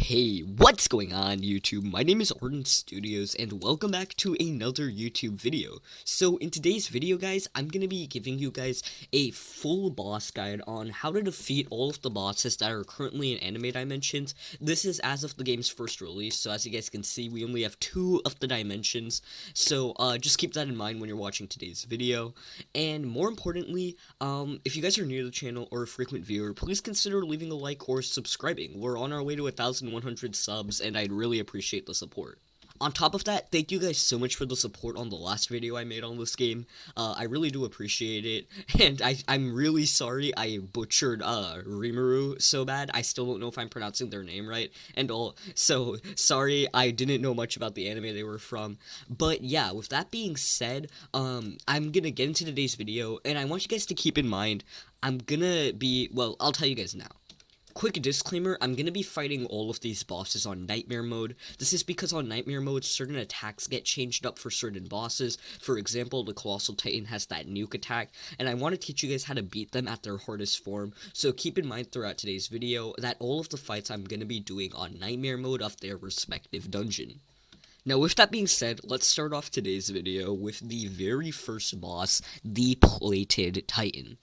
Hey, what's going on YouTube? My name is Arden Studios and welcome back to another YouTube video. So in today's video guys, I'm going to be giving you guys a full boss guide on how to defeat all of the bosses that are currently in anime dimensions. This is as of the game's first release, so as you guys can see, we only have 2 of the dimensions. So just keep that in mind when you're watching today's video. And more importantly, if you guys are new to the channel or a frequent viewer, please consider leaving a like or subscribing. We're on our way to 1,100 subs, and I'd really appreciate the support. On top of that, thank you guys so much for the support on the last video I made on this game. I really do appreciate it, and I'm really sorry I butchered Rimuru so bad. I still don't know if I'm pronouncing their name right, and all, so sorry, I didn't know much about the anime they were from. But yeah, with that being said, I'm gonna get into today's video, and I want you guys to keep in mind, I'll tell you guys now. Quick disclaimer, I'm going to be fighting all of these bosses on Nightmare Mode. This is because on Nightmare Mode, certain attacks get changed up for certain bosses. For example, the Colossal Titan has that nuke attack, and I want to teach you guys how to beat them at their hardest form. So keep in mind throughout today's video that all of the fights I'm going to be doing on Nightmare Mode of their respective dungeon. Now, with that being said, let's start off today's video with the very first boss, the Plated Titan.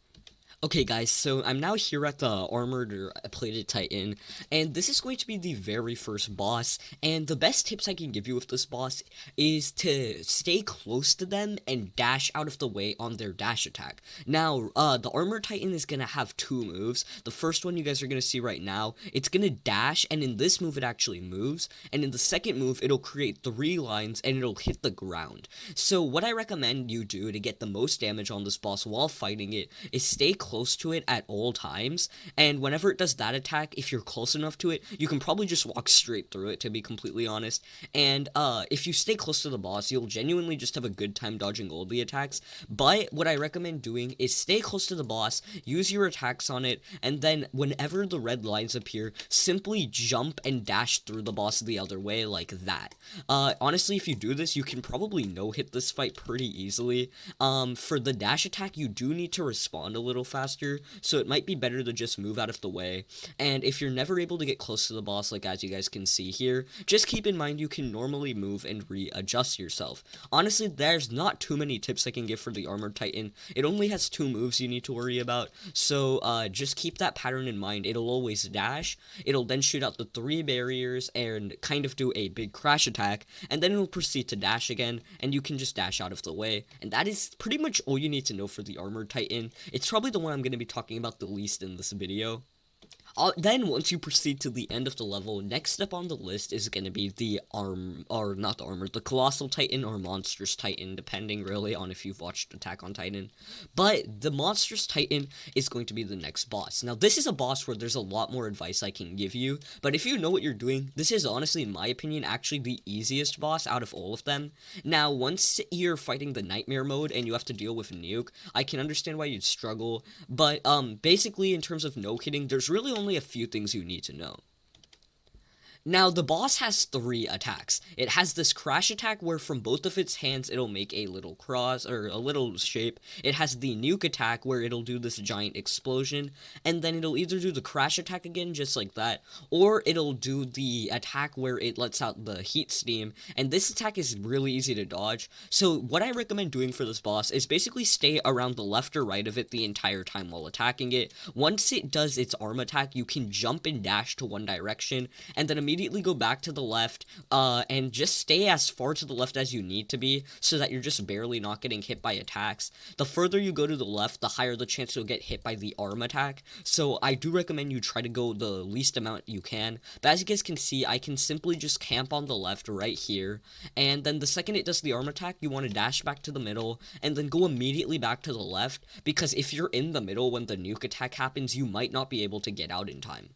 Okay guys, so I'm now here at the Armored or Plated Titan, and this is going to be the very first boss, and the best tips I can give you with this boss is to stay close to them and dash out of the way on their dash attack. Now, the Armored Titan is going to have 2 moves. The first one you guys are going to see right now, it's going to dash, and in this move it actually moves, and in the second move it'll create 3 lines and it'll hit the ground. So what I recommend you do to get the most damage on this boss while fighting it is stay close to it at all times, and whenever it does that attack, if you're close enough to it, you can probably just walk straight through it, to be completely honest. And if you stay close to the boss, you'll genuinely just have a good time dodging all the attacks. But what I recommend doing is stay close to the boss, use your attacks on it, and then whenever the red lines appear, simply jump and dash through the boss the other way like that. Honestly, if you do this, you can probably no-hit this fight pretty easily. For the dash attack, you do need to respond a little faster, so it might be better to just move out of the way. And if you're never able to get close to the boss, like as you guys can see here, just keep in mind you can normally move and readjust yourself. Honestly, there's not too many tips I can give for the Armored Titan. It only has 2 moves you need to worry about, so just keep that pattern in mind. It'll always dash, it'll then shoot out the 3 barriers and kind of do a big crash attack, and then it'll proceed to dash again, and you can just dash out of the way. And that is pretty much all you need to know for the Armored Titan. It's probably the one I'm going to be talking about the least in this video. Then, once you proceed to the end of the level, next up on the list is going to be the the Colossal Titan or Monstrous Titan, depending really on if you've watched Attack on Titan. But the Monstrous Titan is going to be the next boss. Now, this is a boss where there's a lot more advice I can give you, but if you know what you're doing, this is honestly, in my opinion, actually the easiest boss out of all of them. Now, once you're fighting the Nightmare Mode and you have to deal with Nuke, I can understand why you'd struggle, but basically, in terms of no-hitting, there's really only a few things you need to know. Now, the boss has 3 attacks. It has this crash attack where from both of its hands it'll make a little cross, or a little shape. It has the nuke attack where it'll do this giant explosion, and then it'll either do the crash attack again, just like that, or it'll do the attack where it lets out the heat steam, and this attack is really easy to dodge. So what I recommend doing for this boss is basically stay around the left or right of it the entire time while attacking it. Once it does its arm attack, you can jump and dash to one direction, and then immediately go back to the left, and just stay as far to the left as you need to be, so that you're just barely not getting hit by attacks. The further you go to the left, the higher the chance you'll get hit by the arm attack, so I do recommend you try to go the least amount you can. But as you guys can see, I can simply just camp on the left right here, and then the second it does the arm attack, you want to dash back to the middle, and then go immediately back to the left, because if you're in the middle when the nuke attack happens, you might not be able to get out in time.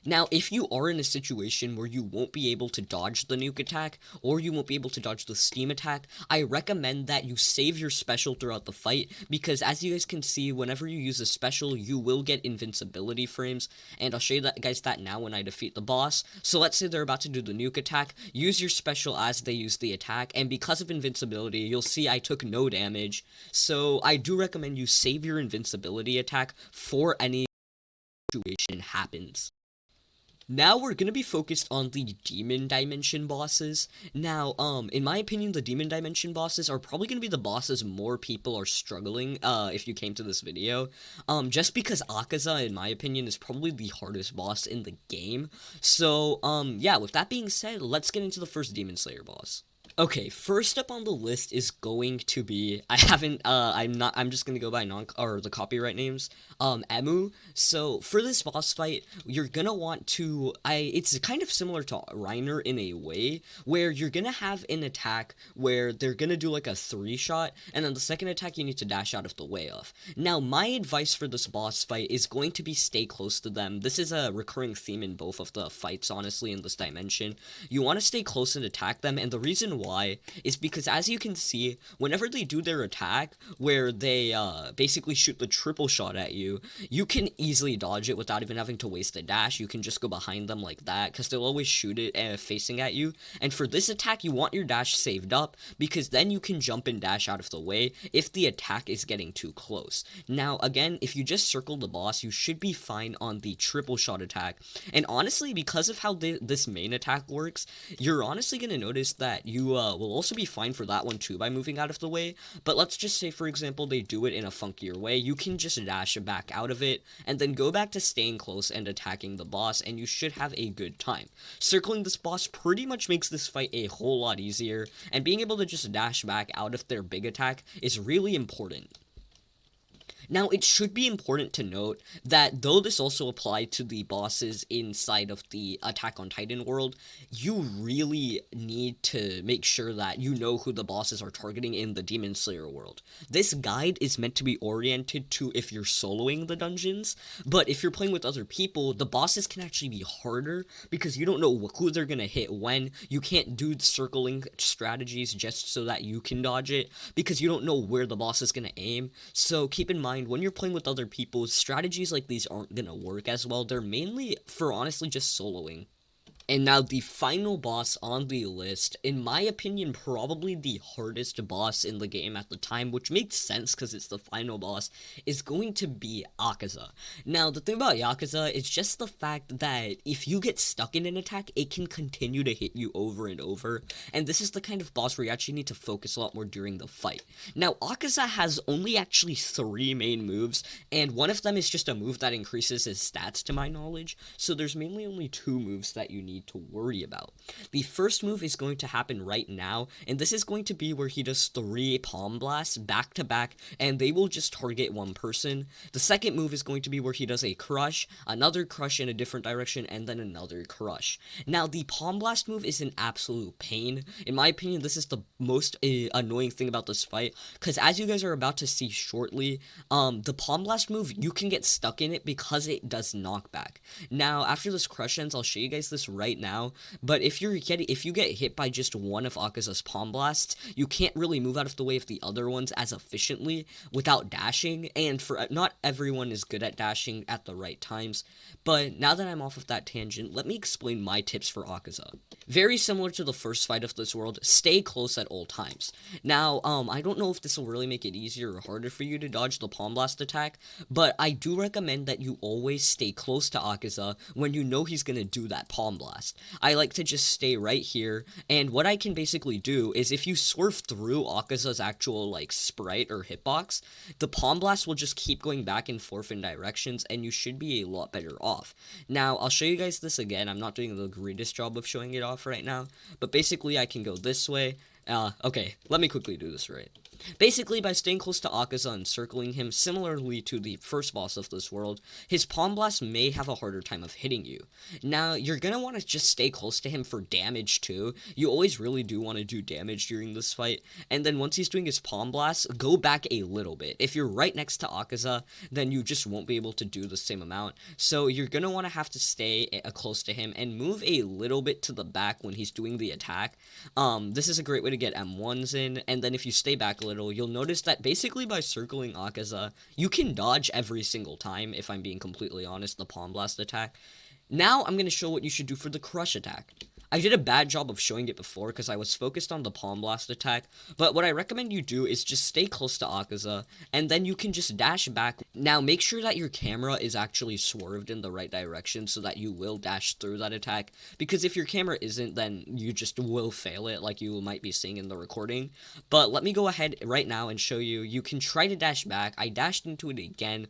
Now, if you are in a situation where you won't be able to dodge the nuke attack, or you won't be able to dodge the steam attack, I recommend that you save your special throughout the fight, because as you guys can see, whenever you use a special, you will get invincibility frames, and I'll show you guys that now when I defeat the boss. So let's say they're about to do the nuke attack, use your special as they use the attack, and because of invincibility, you'll see I took no damage, so I do recommend you save your invincibility attack for any situation happens. Now we're gonna be focused on the Demon Dimension bosses. Now, in my opinion, the Demon Dimension bosses are probably gonna be the bosses more people are struggling, if you came to this video. Just because Akaza, in my opinion, is probably the hardest boss in the game. So, yeah, with that being said, let's get into the first Demon Slayer boss. Okay, first up on the list is going to be, I'm just gonna go by the copyright names, Emu. So, for this boss fight, you're gonna want to, it's kind of similar to Reiner in a way, where you're gonna have an attack where they're gonna do like a 3-shot, and then the second attack you need to dash out of the way of. Now, my advice for this boss fight is going to be stay close to them. This is a recurring theme in both of the fights, honestly, in this dimension. You want to stay close and attack them, and the reason why is because, as you can see, whenever they do their attack where they basically shoot the triple shot at you, you can easily dodge it without even having to waste a dash. You can just go behind them like that because they'll always shoot it facing at you. And for this attack, you want your dash saved up because then you can jump and dash out of the way if the attack is getting too close. Now, again, if you just circle the boss, you should be fine on the triple shot attack. And honestly, because of how this main attack works, you're honestly going to notice that you will also be fine for that one too by moving out of the way. But let's just say, for example, they do it in a funkier way. You can just dash back out of it and then go back to staying close and attacking the boss, and you should have a good time. Circling this boss pretty much makes this fight a whole lot easier, and being able to just dash back out of their big attack is really important. Now, it should be important to note that though this also applied to the bosses inside of the Attack on Titan world, you really need to make sure that you know who the bosses are targeting in the Demon Slayer world. This guide is meant to be oriented to if you're soloing the dungeons, but if you're playing with other people, the bosses can actually be harder because you don't know who they're gonna hit when. You can't do circling strategies just so that you can dodge it because you don't know where the boss is gonna aim. So keep in mind, when you're playing with other people, strategies like these aren't gonna work as well. They're mainly for, honestly, just soloing. And now the final boss on the list, in my opinion, probably the hardest boss in the game at the time, which makes sense because it's the final boss, is going to be Akaza. Now, the thing about Yakuza is just the fact that if you get stuck in an attack, it can continue to hit you over and over, and this is the kind of boss where you actually need to focus a lot more during the fight. Now, Akaza has only actually 3 main moves, and one of them is just a move that increases his stats to my knowledge, so there's mainly only 2 moves that you need to worry about. The first move is going to happen right now, and this is going to be where he does 3 palm blasts back to back, and they will just target one person. The second move is going to be where he does a crush, another crush in a different direction, and then another crush. Now, the palm blast move is an absolute pain. In my opinion, this is the most annoying thing about this fight, because as you guys are about to see shortly, the palm blast move, you can get stuck in it because it does knockback. Now, after this crush ends, I'll show you guys this right now, but if you get hit by just one of Akaza's palm blasts, you can't really move out of the way of the other ones as efficiently without dashing, and for not everyone is good at dashing at the right times. But now that I'm off of that tangent, let me explain my tips for Akaza. Very similar to the first fight of this world, stay close at all times. Now, I don't know if this will really make it easier or harder for you to dodge the palm blast attack, but I do recommend that you always stay close to Akaza when you know he's gonna do that palm blast. I like to just stay right here, and what I can basically do is if you swerve through Akaza's actual, like, sprite or hitbox, the palm blast will just keep going back and forth in directions, and you should be a lot better off. Now, I'll show you guys this again. I'm not doing the greatest job of showing it off right now, but basically I can go this way. Okay, let me quickly do this right. Basically, by staying close to Akaza and circling him, similarly to the first boss of this world, his palm blast may have a harder time of hitting you. Now, you're gonna want to just stay close to him for damage too. You always really do want to do damage during this fight, and then once he's doing his palm blast, go back a little bit. If you're right next to Akaza, then you just won't be able to do the same amount, so you're gonna want to have to stay close to him and move a little bit to the back when he's doing the attack. This is a great way to get M1s in, and then if you stay back a little, you'll notice that basically by circling Akaza, you can dodge every single time, if I'm being completely honest, the palm blast attack. Now I'm going to show what you should do for the crush attack. I did a bad job of showing it before because I was focused on the Palm Blast attack, but what I recommend you do is just stay close to Akaza, and then you can just dash back. Now, make sure that your camera is actually swerved in the right direction so that you will dash through that attack, because if your camera isn't, then you just will fail it like you might be seeing in the recording. But let me go ahead right now and show you. You can try to dash back. I dashed into it again.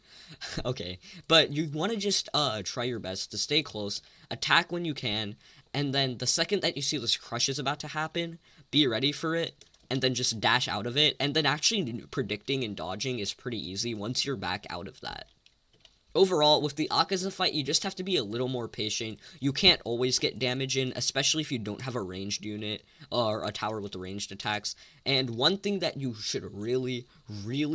Okay, but you want to just try your best to stay close, attack when you can, and then the second that you see this crush is about to happen, be ready for it, and then just dash out of it, and then actually predicting and dodging is pretty easy once you're back out of that. Overall, with the Akaza fight, you just have to be a little more patient. You can't always get damage in, especially if you don't have a ranged unit or a tower with ranged attacks. And one thing that you should really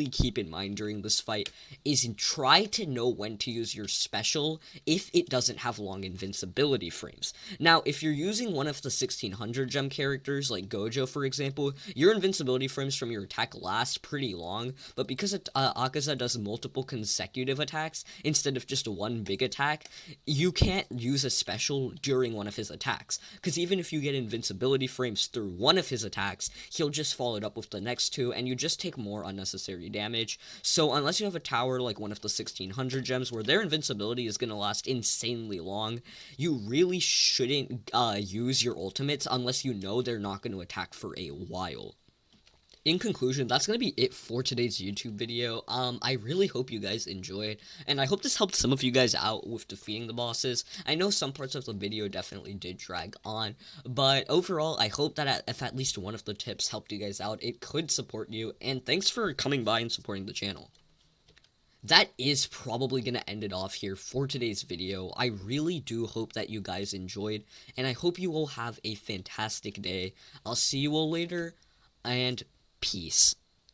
keep in mind during this fight is try to know when to use your special if it doesn't have long invincibility frames. Now, if you're using one of the 1600 gem characters, like Gojo for example, your invincibility frames from your attack last pretty long, but because Akaza does multiple consecutive attacks instead of just one big attack, you can't use a special during one of his attacks, because even if you get invincibility frames through one of his attacks, he'll just follow it up with the next two, and you just take more unnecessary damage. So unless you have a tower like one of the 1600 gems where their invincibility is going to last insanely long, you really shouldn't use your ultimates unless you know they're not going to attack for a while. In conclusion, that's going to be it for today's YouTube video. I really hope you guys enjoyed, and I hope this helped some of you guys out with defeating the bosses. I know some parts of the video definitely did drag on, but overall, I hope that if at least one of the tips helped you guys out, it could support you, and thanks for coming by and supporting the channel. That is probably going to end it off here for today's video. I really do hope that you guys enjoyed, and I hope you all have a fantastic day. I'll see you all later, and peace.